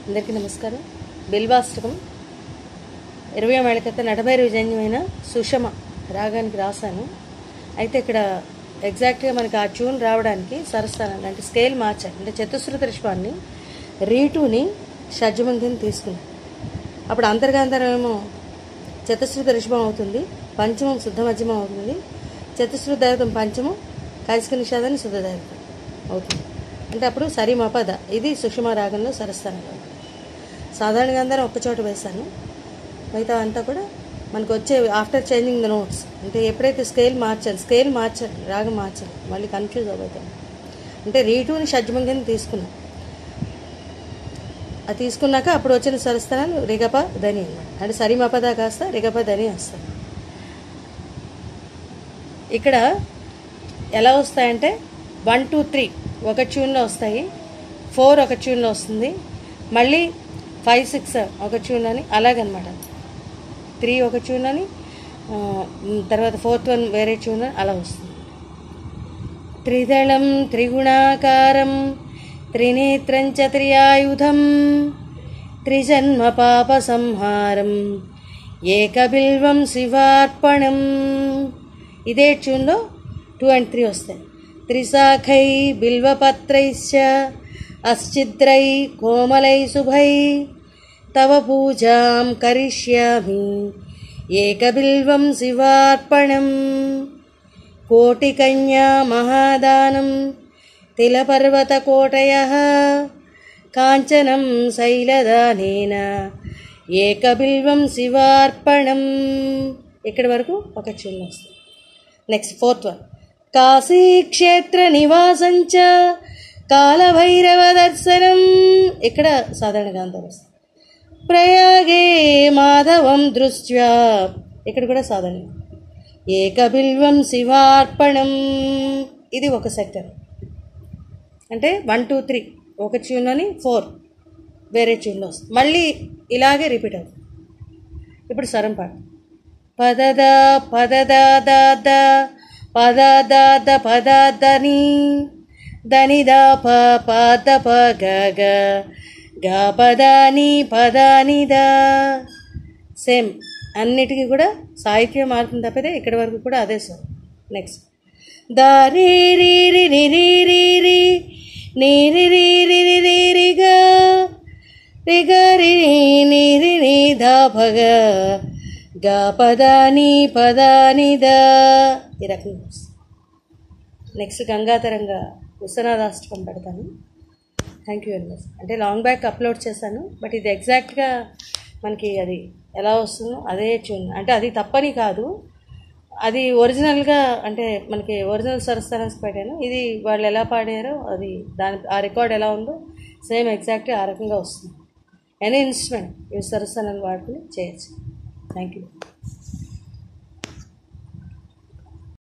అందరికీ నమస్కారం. బిల్వాష్టకం 20వ ఏళ్ల క్రితం నటభైరవిజన్యమైన సుషమ రాగానికి రాశాను. అయితే ఇక్కడ ఎగ్జాక్ట్గా మనకి ఆ ట్యూన్ రావడానికి సరస్థానాలు అంటే స్కేల్ మార్చాలి. అంటే చతుశ్రుత రిష్పాన్ని రీటూని షడ్జమంతిని తీసుకున్నాను. అప్పుడు అంతర్గాంతరం ఏమో చతుశ్రుత రిష్పం అవుతుంది, పంచమం శుద్ధ మధ్యమం అవుతుంది, చతుశ్రుత దైవతం పంచమం, కైసిక నిషాదాన్ని శుద్ధ దైవతం అవుతుంది. అంటే అప్పుడు సరిమపద ఇది సుషమ రాగంలో సరస్థానంలో. సాధారణంగా అందరం ఒక్కచోట వేశాను. మిగతా అంతా కూడా మనకు వచ్చే ఆఫ్టర్ చేంజింగ్ ద నోట్స్ అంటే ఎప్పుడైతే స్కేల్ మార్చాలి రాగం మార్చాలి, మళ్ళీ కన్ఫ్యూజ్ అవుతాం. అంటే రీటూని షడ్జమంగిని తీసుకున్నాం. అది తీసుకున్నాక అప్పుడు వచ్చిన స్వరస్థానాలు రిగప ధని అన్నమాట. అంటే సరిమపద కాస్త రిగప ధని వస్తాయి. ఇక్కడ ఎలా వస్తాయంటే 1 2 3 ఒక ట్యూన్లో వస్తాయి, 4 ఒక ట్యూన్లో వస్తుంది, మళ్ళీ 5 6 ఒక ట్యూన్ అని అలాగనమాట. 3 ఒక ట్యూన్ అని, తర్వాత 4th వన్ వేరే ట్యూన్ అని అలా వస్తుంది. త్రిదళం త్రిగుణాకారం త్రినేత్రం చ త్రియాయుధం త్రిజన్మ పాప సంహారం ఏకబిల్వం శివార్పణం. ఇదే ట్యూన్లో 2 and 3 వస్తాయి. త్రిశాఖై బిల్వపత్రైశ్చ అశ్చిద్రై కోమలై శుభై తవ పూజాం కరిష్యామి ఏకబిల్వం శివార్పణం. కోటికన్యా మహాదానం తిలపర్వతకోటయః కాంచనం శైలదానేన ఏకబిల్వం శివార్పణం. ఇక్కడి వరకు ఒక చిన్న వస్తుంది. నెక్స్ట్ 4th వన్ కాశీక్షేత్ర నివాసంచ కాలభైరవ దర్శనం. ఇక్కడ సాధారణ గాంధారం వస్తుంది. ప్రయాగే మాధవం దృష్ట్యా ఇక్కడ కూడా సాధారణ. ఏకబిల్వం శివార్పణం. ఇది ఒక సెక్టర్. అంటే 1 2 3 ఒక ట్యూన్లోని 4 వేరే ట్యూన్లో వస్తుంది. మళ్ళీ ఇలాగే రిపీట్ అవుతుంది. ఇప్పుడు స్వరం పాట పదద పదద ద పదద పదని దని ద పద ప గ గ పదాని పదాని ద. సేమ్ అన్నిటికీ కూడా సాహిత్యం మారుతుంది తప్పితే ఇక్కడి వరకు కూడా అదే స్వరం. నెక్స్ట్ ద రీ రీ రి రి రి రి రి నీ రి రి రి రి రి రి గ రి గ రి ని రి ని ద భ గ గ పదాని పదాని ద. ఈ రకంగా వస్తుంది. నెక్స్ట్ గంగాతరంగా విశ్వనాథాష్టకం పెడతాను. Thank you very much. అంటే లాంగ్ బ్యాక్ అప్లోడ్ చేశాను, బట్ ఇది ఎగ్జాక్ట్గా మనకి అది ఎలా వస్తుందో అదే ట్యూన్. అంటే అది తప్పని కాదు, అది ఒరిజినల్గా అంటే మనకి ఒరిజినల్ స్వరస్థానాన్ని పెట్టాను. ఇది వాళ్ళు ఎలా పాడారో అది ఆ రికార్డ్ ఎలా ఉందో సేమ్ ఎగ్జాక్ట్గా ఆ రకంగా వస్తుంది. ఎనీ ఇన్స్ట్రుమెంట్ ఈ స్వరస్థానాన్ని వాడుకుని చేయొచ్చు. Thank you.